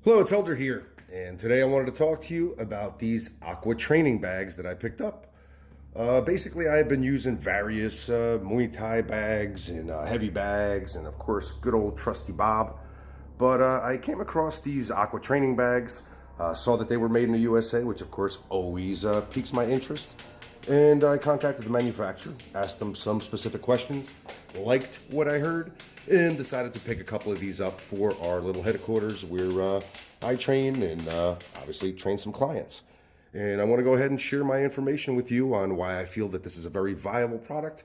Hello, it's Elder here, and today I wanted to talk to you about these Aqua training bags that I picked up. Basically, I've been using various Muay Thai bags and heavy bags, and of course, good old trusty Bob. But I came across these Aqua training bags, saw that they were made in the USA, which of course always piques my interest. And I contacted the manufacturer, asked them some specific questions, liked what I heard, and decided to pick a couple of these up for our little headquarters where I train and obviously train some clients. And I want to go ahead and share my information with you on why I feel that this is a very viable product.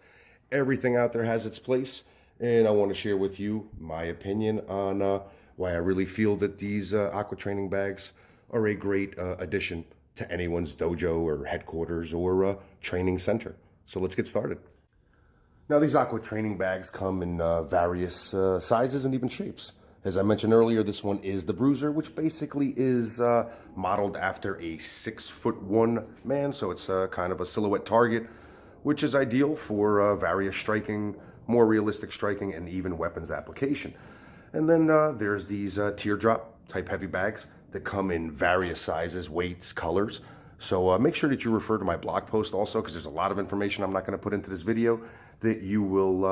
Everything out there has its place, and I want to share with you my opinion on why I really feel that these Aqua training bags are a great addition to anyone's dojo or headquarters or training center. So let's get started. Now, these Aqua training bags come in various sizes and even shapes. As I mentioned earlier, this one is the Bruiser, which basically is modeled after a 6'1" man. So it's kind of a silhouette target, which is ideal for various striking, more realistic striking, and even weapons application. And then there's these teardrop type heavy bags that come in various sizes, weights, colors. So make sure that you refer to my blog post also, because there's a lot of information I'm not going to put into this video that you will,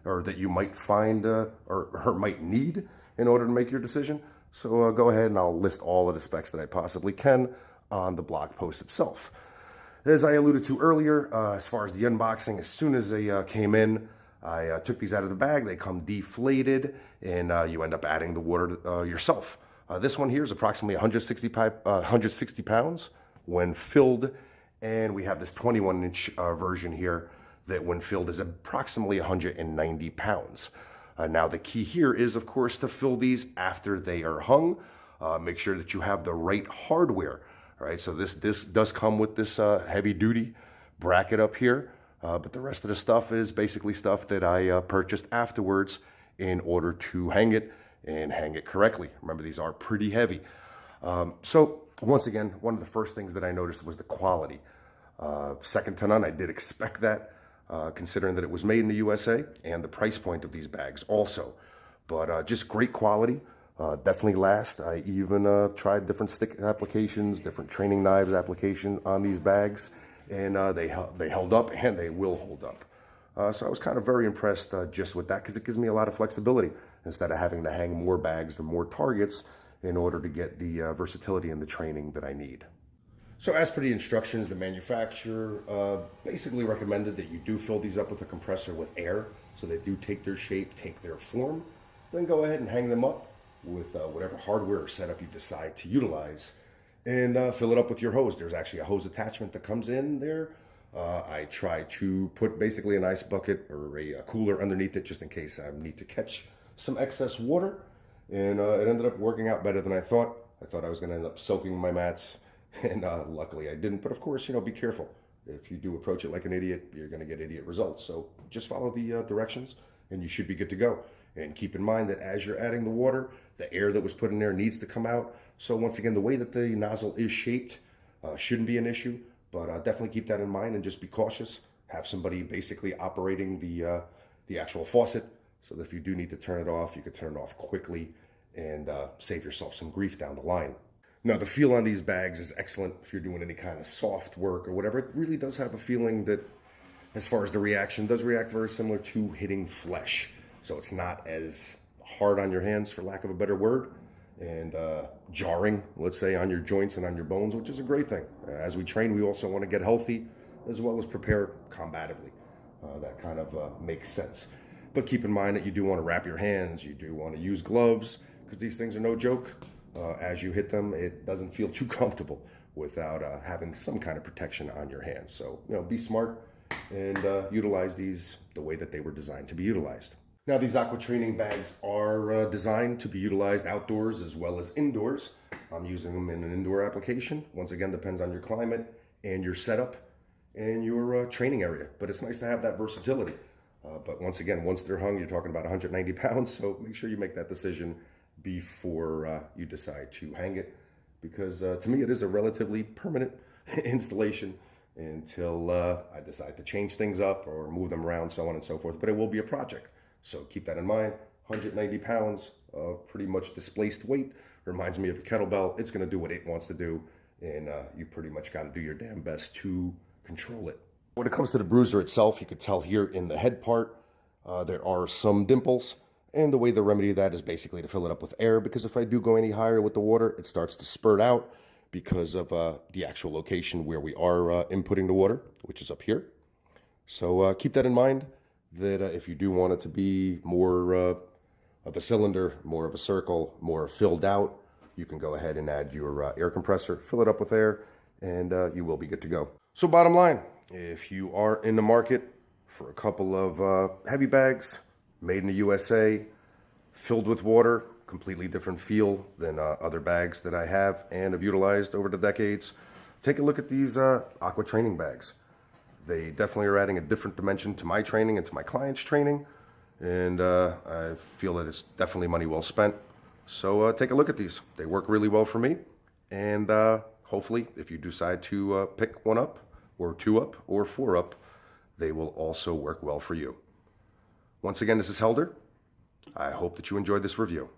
or that you might find or might need in order to make your decision. So go ahead and I'll list all of the specs that I possibly can on the blog post itself. As I alluded to earlier, as far as the unboxing, as soon as they came in, I took these out of the bag. They come deflated, and you end up adding the water yourself. This one here is approximately 160 pounds when filled, and we have this 21-inch version here that when filled is approximately 190 pounds. Now the key here is, of course, to fill these after they are hung. Make sure that you have the right hardware. All right, so this does come with this heavy-duty bracket up here, but the rest of the stuff is basically stuff that I purchased afterwards in order to hang it and hang it correctly. Remember, these are pretty heavy. So once again, one of the first things that I noticed was the quality. Second to none, I did expect that, considering that it was made in the USA, and the price point of these bags also. But just great quality, definitely last. I even tried different stick applications, different training knives application on these bags, and they held up, and they will hold up. So I was kind of very impressed just with that, because it gives me a lot of flexibility instead of having to hang more bags or more targets in order to get the versatility and the training that I need. So as per the instructions, the manufacturer basically recommended that you do fill these up with a compressor with air, so they do take their shape, take their form. Then go ahead and hang them up with whatever hardware or setup you decide to utilize, and fill it up with your hose. There's actually a hose attachment that comes in there. I try to put basically an ice bucket or a cooler underneath it just in case I need to catch some excess water, and it ended up working out better than I thought. I thought I was going to end up soaking my mats, and luckily I didn't. But of course, be careful. If you do approach it like an idiot, you're going to get idiot results. So just follow the directions, and you should be good to go. And keep in mind that as you're adding the water, the air that was put in there needs to come out. So once again, the way that the nozzle is shaped shouldn't be an issue. But definitely keep that in mind and just be cautious. Have somebody basically operating the actual faucet, so that if you do need to turn it off, you can turn it off quickly and save yourself some grief down the line. Now, the feel on these bags is excellent if you're doing any kind of soft work or whatever. It really does have a feeling that, as far as the reaction, does react very similar to hitting flesh. So it's not as hard on your hands, for lack of a better word, and jarring, let's say, on your joints and on your bones, which is a great thing. As we train, we also want to get healthy as well as prepare combatively. That kind of makes sense. But keep in mind that you do want to wrap your hands, you do want to use gloves, because these things are no joke. As you hit them, it doesn't feel too comfortable without having some kind of protection on your hands. So, be smart and utilize these the way that they were designed to be utilized. Now, these Aqua training bags are designed to be utilized outdoors as well as indoors. I'm using them in an indoor application. Once again, depends on your climate and your setup and your training area. But it's nice to have that versatility. But once again, once they're hung, you're talking about 190 pounds. So make sure you make that decision before you decide to hang it. Because to me, it is a relatively permanent installation until I decide to change things up or move them around, so on and so forth. But it will be a project. So keep that in mind. 190 pounds of pretty much displaced weight Reminds me of a kettlebell. It's going to do what it wants to do, and you pretty much got to do your damn best to control it. When it comes to the bruiser itself, you could tell here in the head part, there are some dimples, and the way to remedy that is basically to fill it up with air, because if I do go any higher with the water, it starts to spurt out because of the actual location where we are inputting the water, which is up here. So keep that in mind, that if you do want it to be more of a cylinder, more of a circle, more filled out, you can go ahead and add your air compressor, fill it up with air, and you will be good to go. So bottom line, if you are in the market for a couple of heavy bags, made in the USA, filled with water, completely different feel than other bags that I have and have utilized over the decades, take a look at these Aqua training bags. They definitely are adding a different dimension to my training and to my clients' training, and I feel that it's definitely money well spent. So take a look at these. They work really well for me, and hopefully if you decide to pick one up, or two up, or four up, they will also work well for you. Once again, this is Helder. I hope that you enjoyed this review.